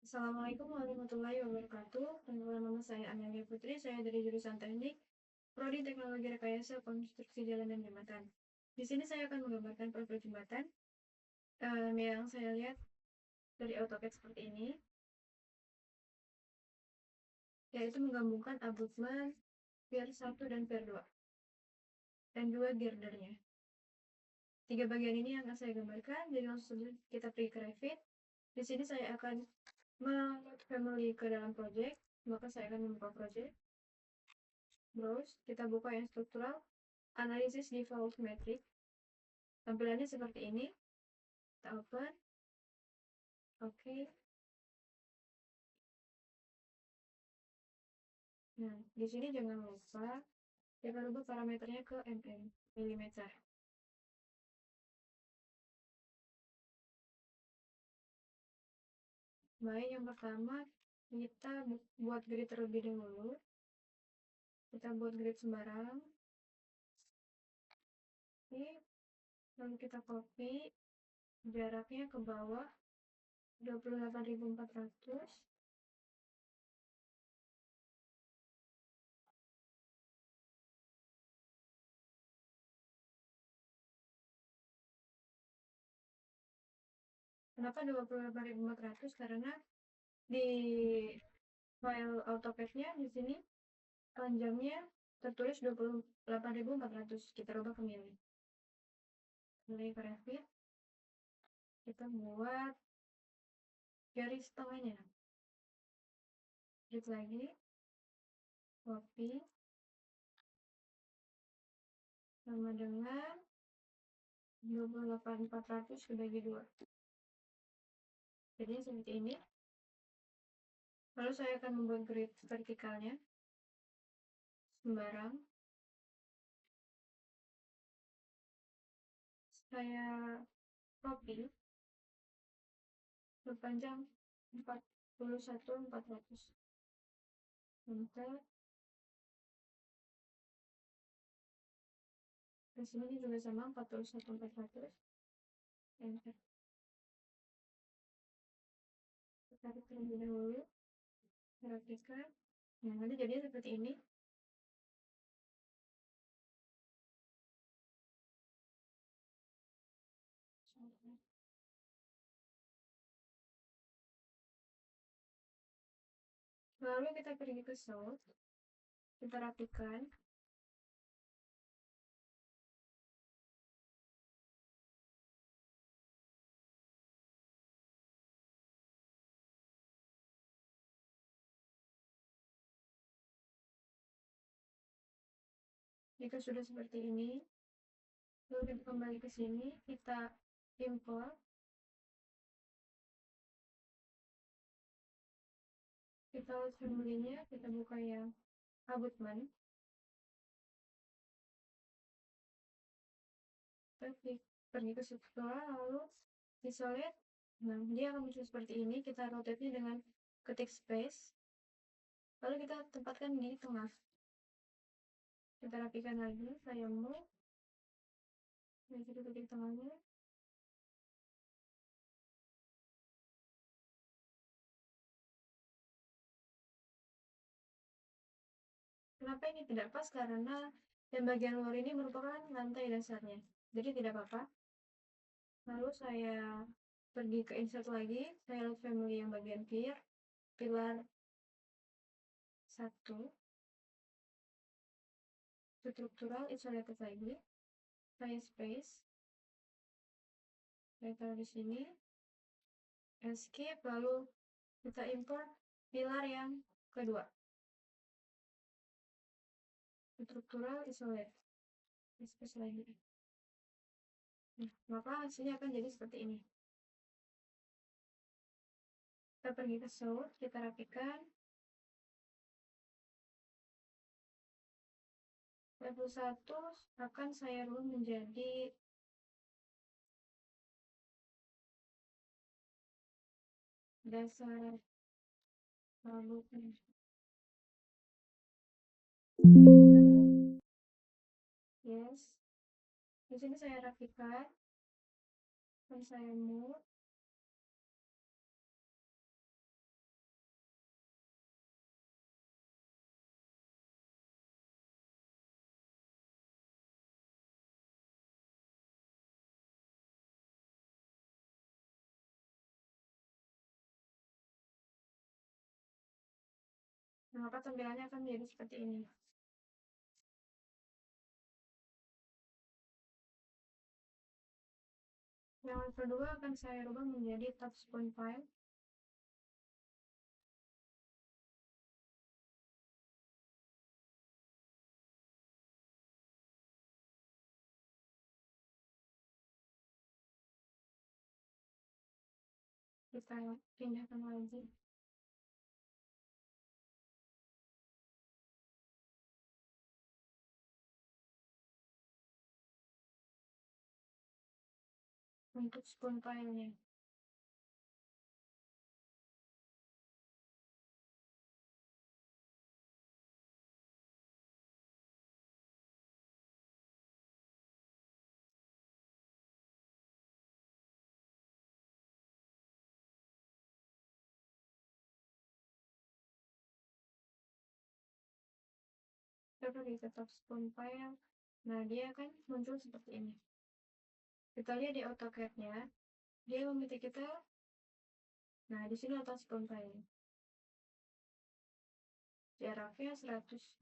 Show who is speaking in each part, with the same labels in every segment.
Speaker 1: Assalamualaikum warahmatullahi wabarakatuh. Perkenalkan nama saya Amelia Putri. Saya dari jurusan Teknik, Prodi Teknologi Rekayasa Konstruksi Jalan dan Jembatan. Di sini saya akan menggambarkan profil jembatan yang saya lihat dari AutoCAD seperti ini, yaitu menggabungkan abutment, pier 1 dan pier 2, dan juga girdernya. Tiga bagian ini yang akan saya gambarkan. Jadi langsung kita pergi ke Revit. Di sini saya akan meload family ke dalam project, maka saya akan membuka project. Terus kita buka yang struktural, analisis default metric. Tampilannya seperti ini. Kita open. Oke. Nah, di sini jangan lupa kita rubah parameternya ke mm, milimeter. Baik, yang pertama kita buat grid terlebih dahulu. Kita buat grid sembarang. Oke. Lalu kita copy jaraknya ke bawah 28.400. Kenapa 28.400? Karena di file AutoCAD-nya di sini panjangnya tertulis 28.400. Kita rubah ke mili. Mulai ke Revit. Kita buat garis tengahnya. Klik lagi. Copy. Sama dengan 28.400 dibagi 2. Jadi seperti ini. Lalu saya akan membuat grid vertikalnya. Sembarang. Saya copy. Berpanjang 41.400. Enter. Di sini juga sama 41.400. Enter. Kita tarik terlebih dahulu. Rapikan. Nah, nanti jadinya seperti ini. Lalu kita pergi ke source. Kita rapikan. Jika sudah seperti ini, lalu kita kembali ke sini, kita import. Kita lihat family-nya, kita buka yang abutment. Kita pergi ke struktural, lalu isolate. Nah, dia akan muncul seperti ini. Kita rotate-nya dengan ketik space. Lalu kita tempatkan di tengah. Kita rapikan lagi, saya move. Nah, kita titik tengahnya. Kenapa ini tidak pas? Karena yang bagian luar ini merupakan lantai dasarnya. Jadi tidak apa-apa. Lalu saya pergi ke insert lagi. Saya lihat family yang bagian pilar 1. Struktural, isolated lagi. Saya space. Saya taruh di sini. Escape, lalu kita import pilar yang kedua. Struktural, isolate. Space lagi. Nah, maka hasilnya akan jadi seperti ini. Kita pergi ke source, kita rapikan. Level 1 akan saya rubah menjadi dasar lalu yes. Di sini saya rapikan dan saya move. maka tampilannya akan menjadi seperti ini. Yang kedua akan saya rubah menjadi touch point file. Kita pindahkan lagi. Untuk spoon filenya. Kita di top spoon file. Nah, dia akan muncul seperti ini. Kita lihat di AutoCAD-nya, dia meminta kita. Nah, di sini atas spoon file. Jaraknya 180.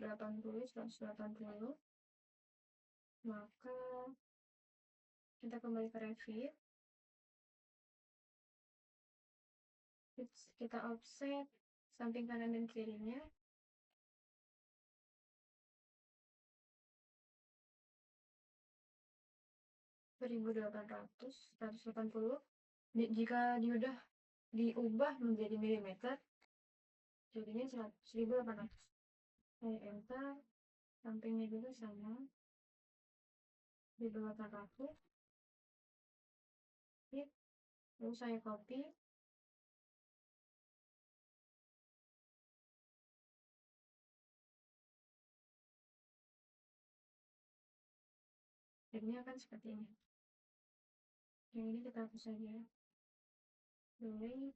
Speaker 1: Maka kita kembali ke Revit. Kita offset samping kanan dan kirinya. (1.800, 180). Jika diubah menjadi milimeter, jadinya 1.800. Saya enter, sampingnya juga sama 1.800. Lalu saya copy. Jadinya akan seperti ini. Yang ini kita hapus saja. Boleh.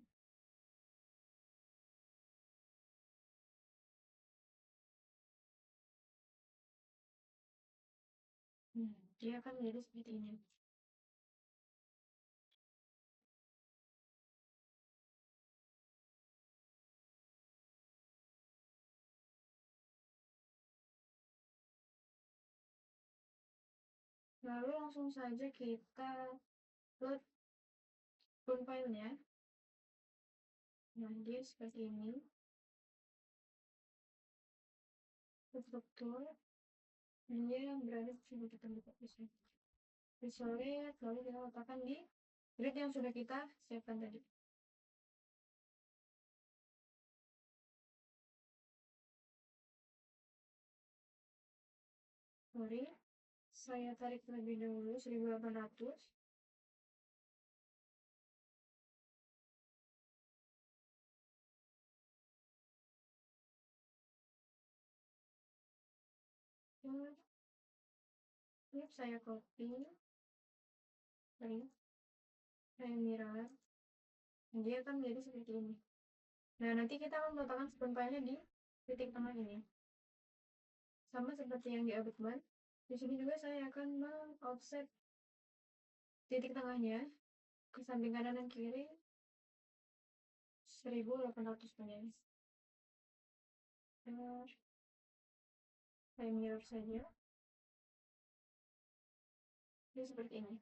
Speaker 1: Dia akan menjadi seperti ini. Lalu langsung saja kita load spoon filenya. Nah, dia seperti ini. Struktur. Dia berada di sini, kita buka bisa. Isolate, lalu kita letakkan di grid yang sudah kita siapkan tadi. Mari saya tarik terlebih dahulu 1.800. Ini saya copy. Baik. Saya mirror. Dia akan menjadi seperti ini. Nah, nanti kita akan meletakkan spoon filenya di titik tengah ini. Sama seperti yang di abutment. Di sini juga saya akan meng-offset titik tengahnya ke samping kanan dan kiri 1.800 menit. Saya mirror saja. Ini seperti ini.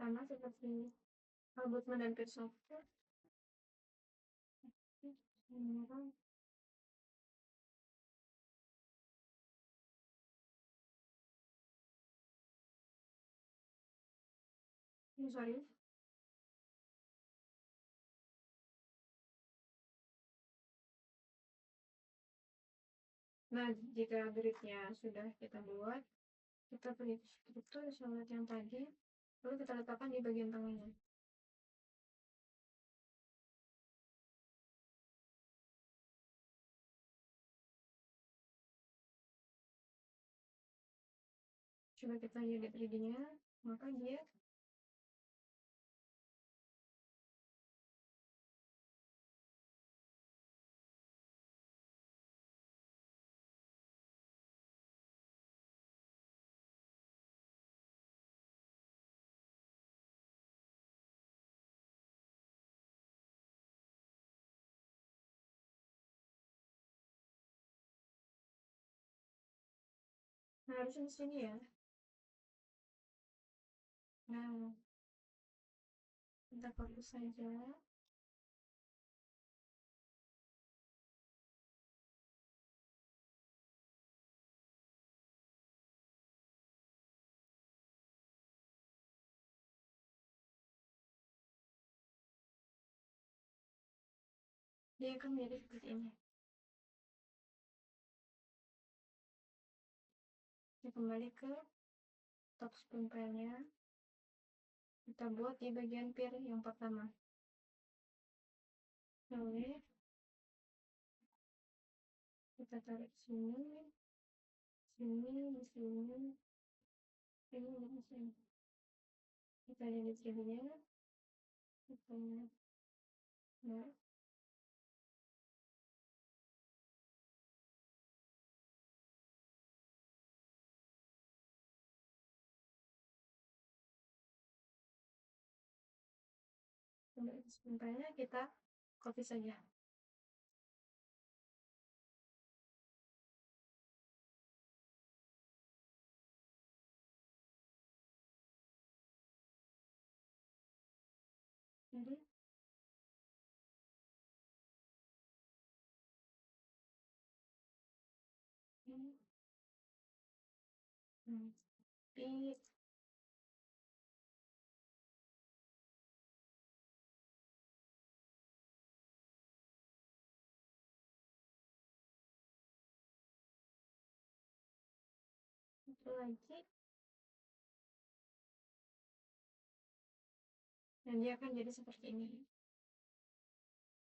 Speaker 1: Sama seperti abutment dan page software. Sorry. Nah, jika gridnya sudah kita buat, kita pilih struktur isolate yang tadi, lalu kita letakkan di bagian tengahnya. Coba kita lihat 3D-nya, maka dia harusnya di sini ya. Nah, kita fokus saja. Dia akan menjadi seperti ini. Kita kembali ke top spoon pile-nya. Kita buat di bagian pier yang pertama. Lalu kita tarik sini, sini, di sini, sini, di sini. Kita lihat 3D-nya. Kita nah, untuk spoon pile-nya kita copy saja. Jadi ini tapi itu lagi, dan dia akan jadi seperti ini.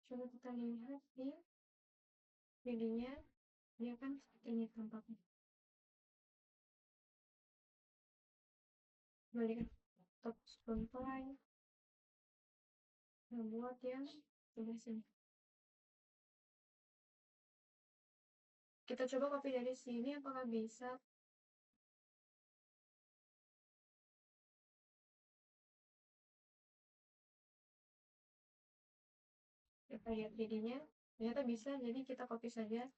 Speaker 1: Coba kita lihat di videonya, dia akan seperti ini tampaknya. Balikan top spoon pile, nah buat yang sebelah sini. Kita coba copy dari sini, apakah bisa? Kita lihat videonya, ternyata bisa, jadi kita copy saja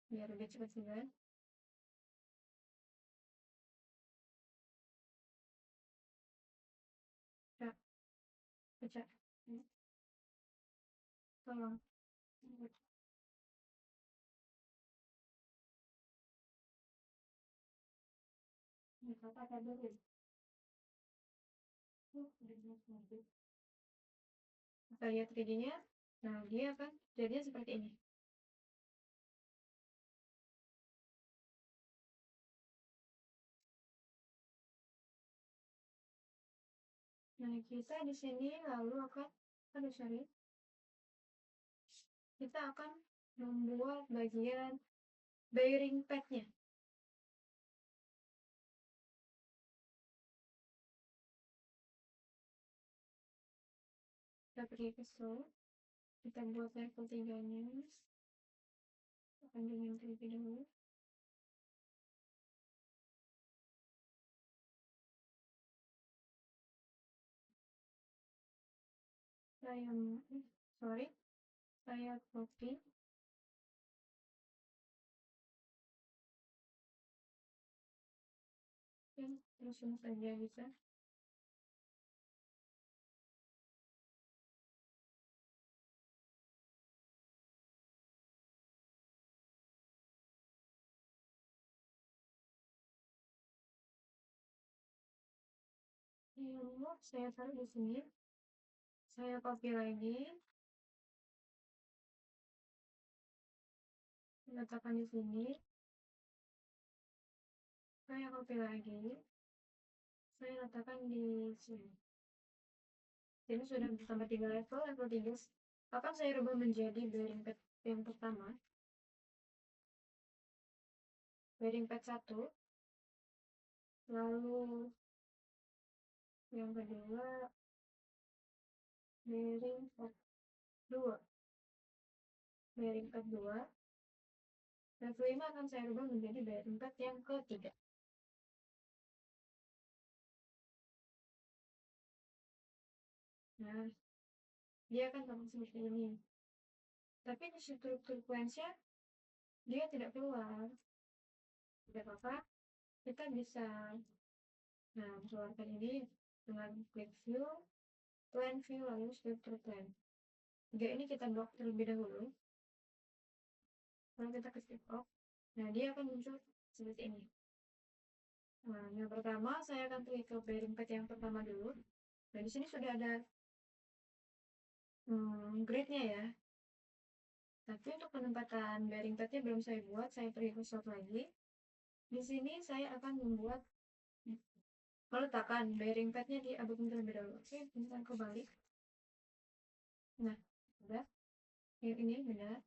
Speaker 1: biar lebih cepat juga. Ya, pecah. Tolong. Apa dulu? Kita lihat videonya, nah dia akan jadinya seperti ini. Nah, kita di sini lalu akan, kita akan membuat bagian bearing pad-nya. Kita pergi ke show, kita buat level 3-nya, panjangin terlebih dahulu. Saya copy. Terusin saja bisa. Lalu saya taruh di sini. Saya copy lagi. Letakkan di sini. Saya copy lagi. Saya letakkan di sini. Ini sudah bertambah 3 level. Level 3 akan saya rubah menjadi bearing pad yang pertama. Bearing pad 1. Lalu yang kedua bearing pad 2. Bearing pad 2. Level 5 akan saya rubah menjadi bearing pad yang ketiga. Nah, dia akan tampak seperti ini. Tapi di struktur kuensnya dia tidak keluar. Tidak apa-apa, kita bisa keluarkan ini dengan klik view, plan view, lalu struktur plan. Tiga ini kita blok terlebih dahulu. Lalu kita klik off. Nah, dia akan muncul seperti ini. Nah, yang pertama saya akan klik ke bearing pad yang pertama dulu. Nah, di sini sudah ada grid-nya ya. Tapi untuk penempatan bearing padnya belum saya buat, saya pergi ke slot lagi. Di sini saya akan membuat meletakkan bearing padnya di abutment terlebih dahulu. Oke, kita kebalik. Nah, sudah. Yang ini benar.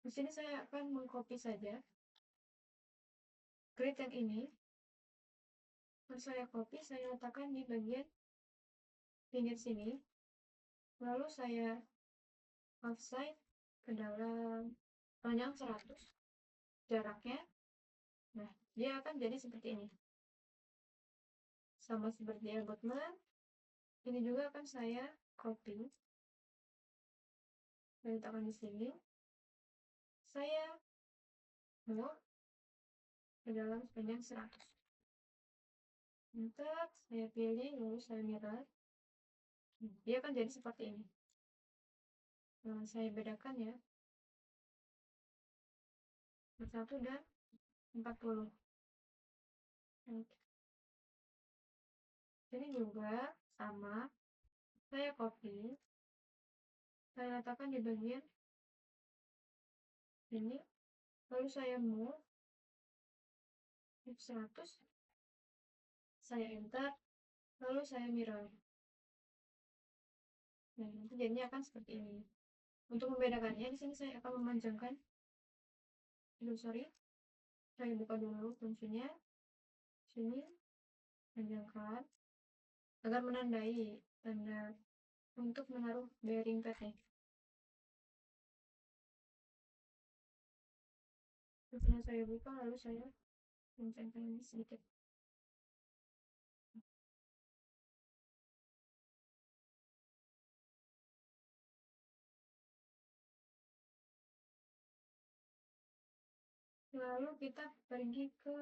Speaker 1: Di sini saya akan mengcopy saja grid yang ini. Lalu saya copy, saya letakkan di bagian pinggir sini. Lalu saya offset ke dalam panjang 100 jaraknya. Nah, dia akan jadi seperti ini. Sama seperti abutment, ini juga akan saya copy. Saya letakkan di sini. Saya mau ke dalam sepanjang 100. Enter, saya pilih, lalu saya mirror. Dia akan jadi seperti ini. Nah, saya bedakan ya. 1 dan 40. Oke. Ini juga sama. Saya copy. Saya letakkan di bagian ini. Lalu saya move F100. Saya enter. Lalu saya mirror. Nah, nanti jadinya akan seperti ini. Untuk membedakannya, di sini saya akan memanjangkan. Sorry. Saya buka dulu kuncinya. Sini. Panjangkan. Agar menandai tanda untuk menaruh bearing padnya. Setelah saya buka, lalu saya kencangkan ini sedikit. Lalu kita pergi ke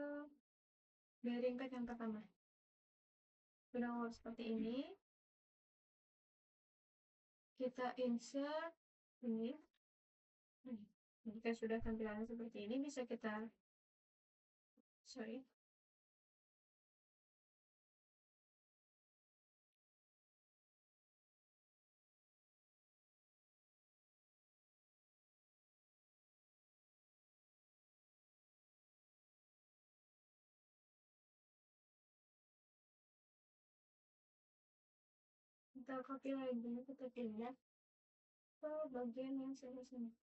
Speaker 1: bearing pad yang pertama. Sudah seperti ini. Kita insert ini. Jika sudah tampilannya seperti ini, bisa kita kita copy lagi, kita pindah ke bagian yang sebelah sini.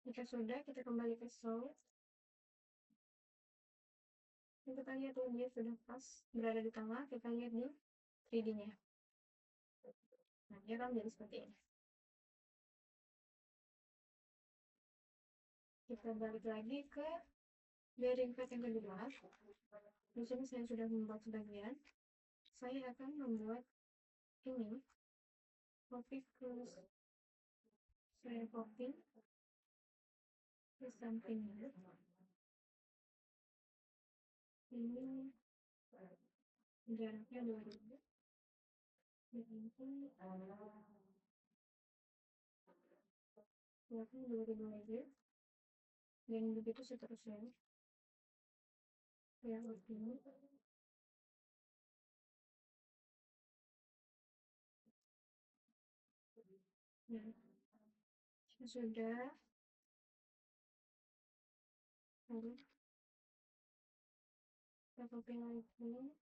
Speaker 1: Jika sudah, kita kembali ke source. Kita lihat dia sudah pas berada di tengah. Kita lihat di 3D-nya. Nah, dia akan jadi seperti ini. Kita balik lagi ke bearing pad yang kedua. Di sini saya sudah membuat sebagian. Saya akan membuat ini. Copy ke saya copy ke sampingnya. Ini jaraknya 2000. Jaraknya 2000 aja. Dan begitu seterusnya. Ya, oke. Nah, sudah. Lalu kita copy lagi.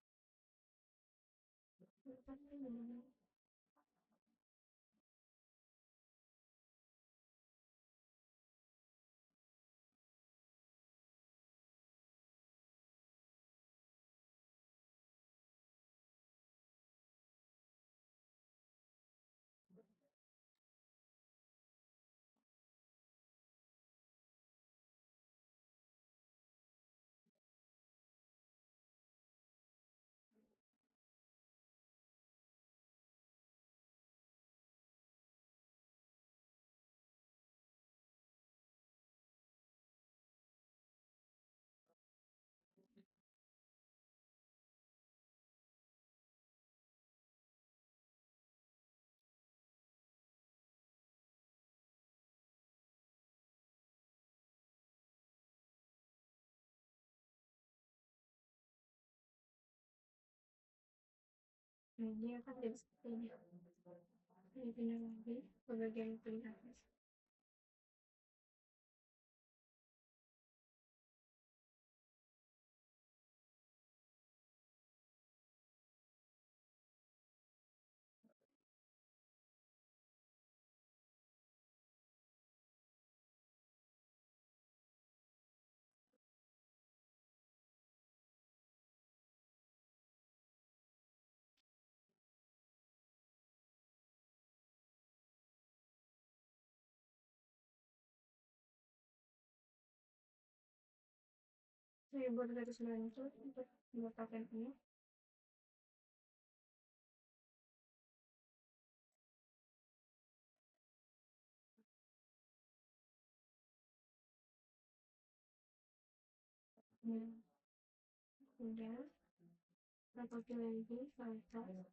Speaker 1: Nah, dia akan jadi seperti ini. Ini pindah lagi ke bagian paling atas. Saya buat garis lanjut untuk meletakkan ini. Nah, udah. Kita copy lagi ke atas.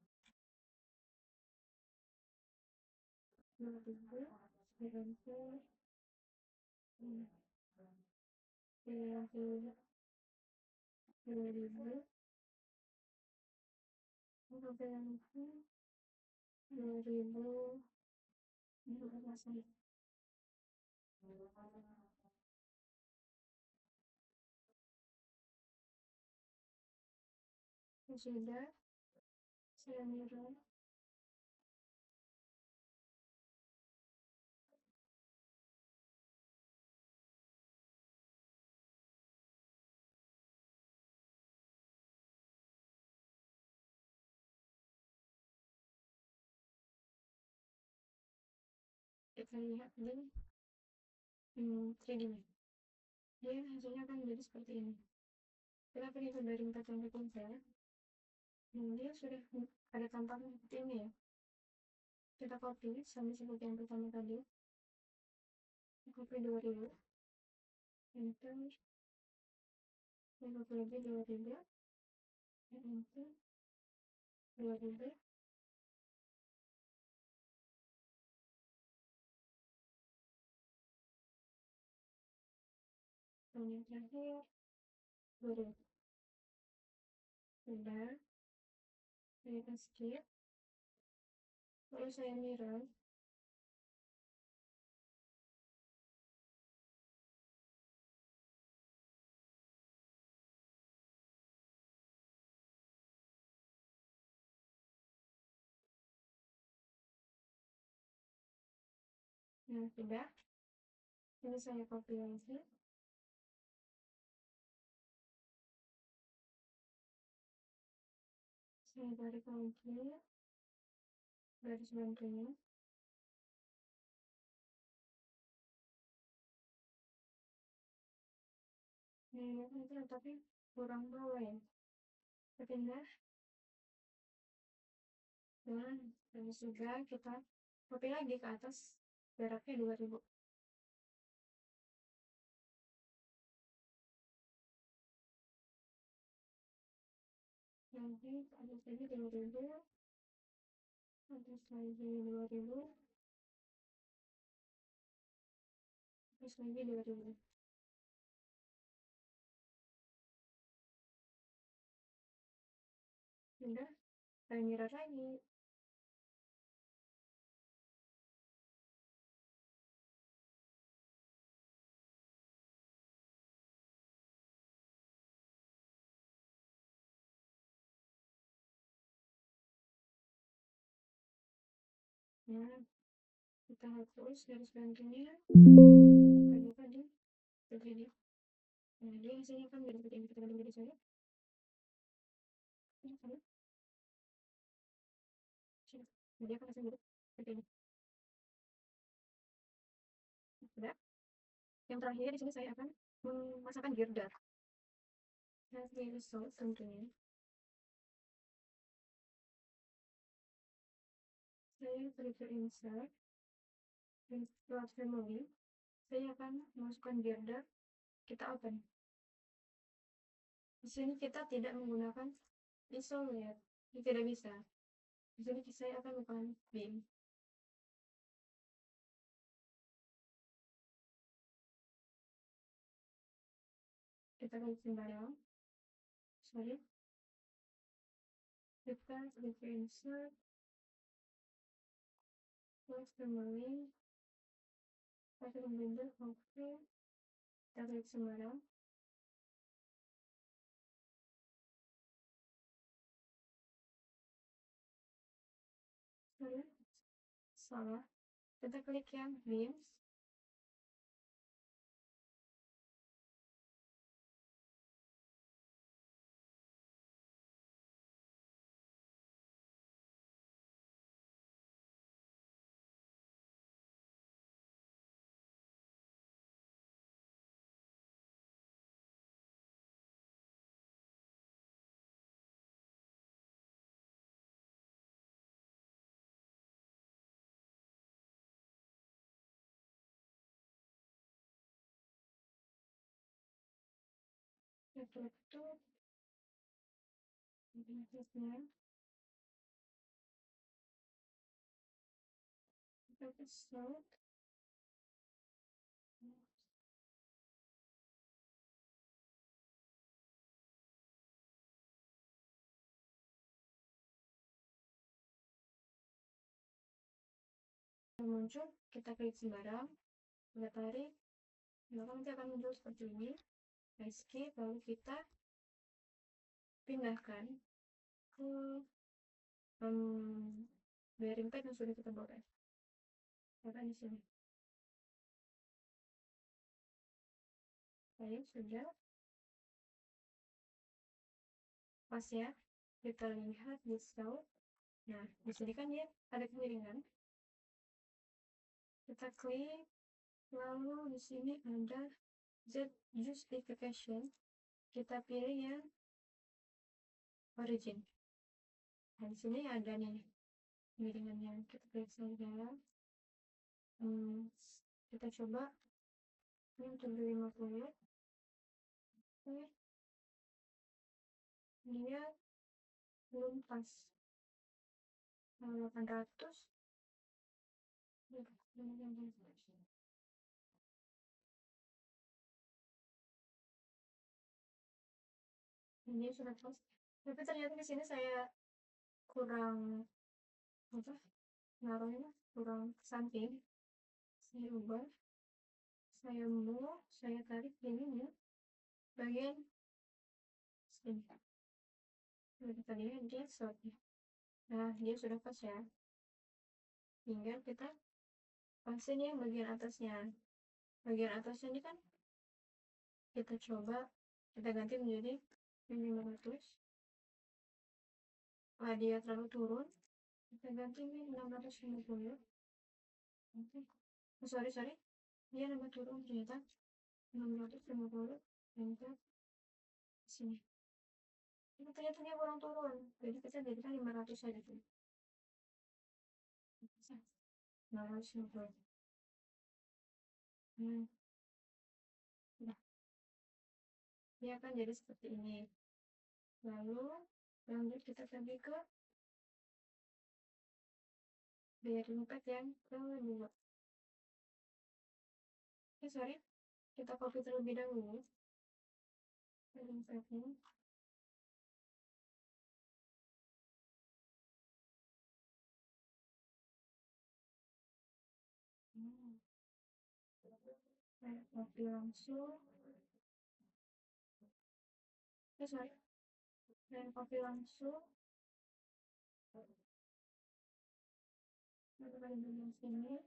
Speaker 1: 2000, 90, 90, 2000, sampai nanti 2000, ini udah selesai. Sudah, saya mirror. Kita lihat di 3D. Dia hasilnya akan menjadi seperti ini. Kita pergi ke dari 4 yang pinsel. Dia sudah ada tamparan seperti ini ya. Kita copy sama seperti yang pertama tadi. Copy 2000. Enter. Kita copy lagi 2000. Enter. 2000. Dan yang terakhir 2000. Sudah. Saya skip. Lalu saya mirror. Nah, sudah. Ini saya copy lagi. Saya tarik lagi garis bantunya. Nah, nanti letaknya kurang bawah ya. Kita pindah. Dan habis juga kita copy lagi ke atas. Jaraknya 2000. Nanti atas lagi 2000. Atas lagi 2000. Atas lagi 2000. Sudah. Saya mirror lagi. Nah, kita hapus garis bantunya, kita buka di begini. Nah, dia hasilnya kan jadi seperti ini. Kita ganti jadi saya. Ini sama. Sini. Nah, dia akan hasil jadi seperti ini. Sudah. Yang terakhir di sini saya akan memasakkan girder. As the result tentunya. Saya prepare insert plot family. Saya akan masukkan girder. Kita open. Di sini kita tidak menggunakan isolate. Ini tidak bisa. Di sini saya akan menggunakan beam. Kita klik sembarang. Sorry. Kita prepare insert plot family. Pakai pembeda. Oke. Kita klik sembarang. Sorry. Salah. Kita klik yang beams. Kita tutup. Beamsnya. Kita besar. Muncul, kita klik sembarang, kita tarik, maka nanti akan muncul seperti ini. Escape, lalu kita pindahkan ke bearing pad yang sudah kita buat. Karena di sini. Baik, sudah. Pas ya, kita lihat di style. Nah, di sini kan dia ada kemiringan. Kita klik, lalu di sini ada Z justification. Kita pilih yang origin. Nah, di sini ada nih kemiringannya. Kita klik saja. Kita coba ini 750. Oke, dia belum pas. 800. Ini sudah pas. Tapi ternyata di sini saya kurang apa? Naruhnya kurang ke samping. Saya ubah. Saya mau, saya tarik ini ya. Bagian sini. Jadi tadinya dia shortnya. Nah, dia sudah pas ya. Tinggal kita pasin yang bagian atasnya. Bagian atasnya ini kan kita coba kita ganti menjadi 500. Nah, dia terlalu turun, kita ganti 650. Oh, sorry, dia nambah turun ternyata 650. Enter sini. Ini ternyata dia kurang turun, jadi kita jadikan 500 saja tuh. 650. Nah, dia akan jadi seperti ini. Lalu lanjut kita pergi ke bearing pad yang kedua. Sorry, kita copy terlebih dahulu bearing padnya. Saya copy langsung. Sorry, saya copy langsung. pada bagian sini,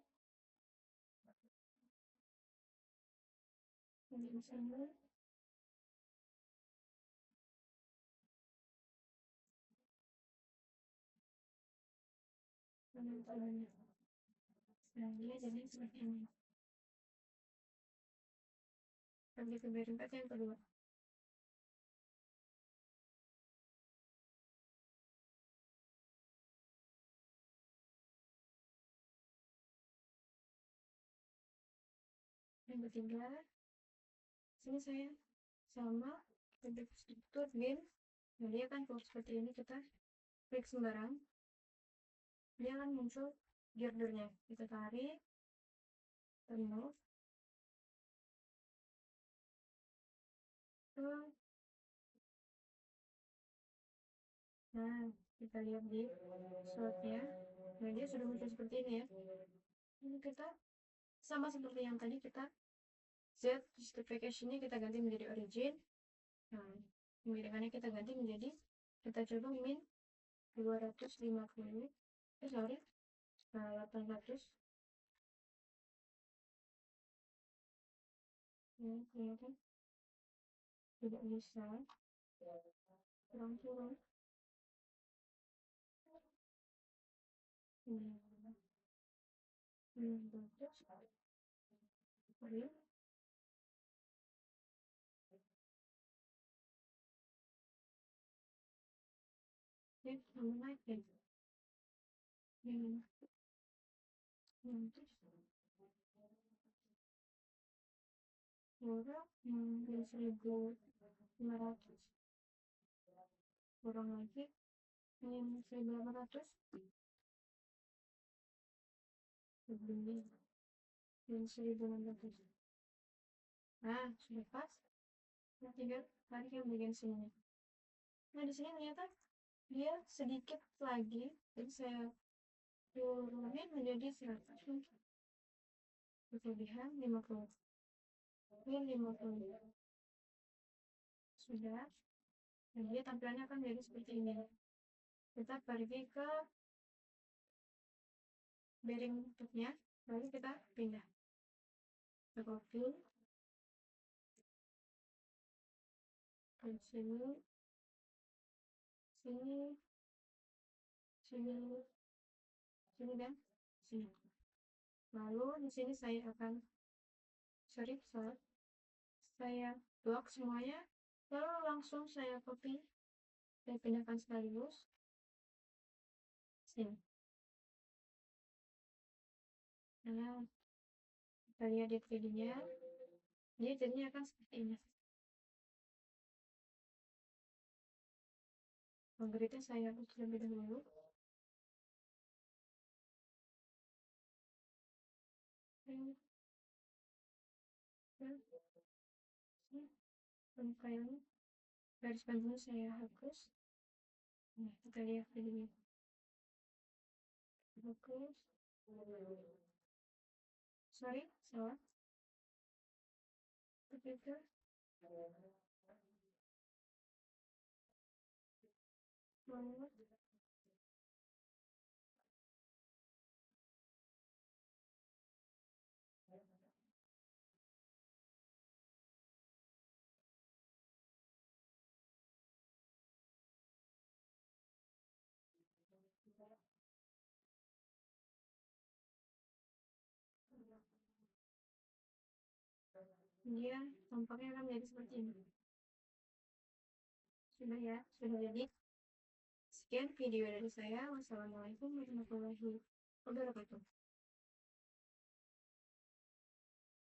Speaker 1: bagian sini, bagian. Nah, dia jadi seperti ini. Lanjut ke bagian yang kedua. Yang ketiga, sini saya sama bentuk struktur bin. Nah, dia kan kalau seperti ini kita klik sembarang, dia akan muncul girdernya. Kita tarik, remove, nah kita lihat di slotnya. Nah, dia sudah muncul seperti ini ya. Ini kita sama seperti yang tadi, kita Z justification-nya kita ganti menjadi origin. Nah, pemilihannya kita ganti menjadi, kita coba min 250, sorry, 800. Ya, kelihatan tidak bisa, kurang turun. Sorry. Ya, sama naik ya. Murah, 1.500, kurang lagi 1.800, lebih 1.600. Nah, sudah pas. Nah, tinggal tarik yang bagian sini. Nah, di sini ternyata dia sedikit lagi, jadi saya turunin menjadi 100. Kelebihan 50. Min 50. Sudah. Dan dia tampilannya akan jadi seperti ini. Kita pergi ke bearing tutupnya, lalu kita pindah. Kita copy ke sini, sini, sini, sini, dan sini. Lalu di sini saya akan saya blok semuanya, lalu langsung saya copy, saya pindahkan sekaligus sini. Nah, kita lihat di 3D-nya, dia jadinya akan seperti ini. Gridnya saya hapus terlebih dahulu. Garis panjangnya saya hapus. Nah, kita lihat videonya. Hapus. Sorry, salah. Begitu. Lalu dia tampaknya akan menjadi seperti ini. Sudah ya, sudah jadi. Sekian video dari saya. Wassalamualaikum warahmatullahi wabarakatuh.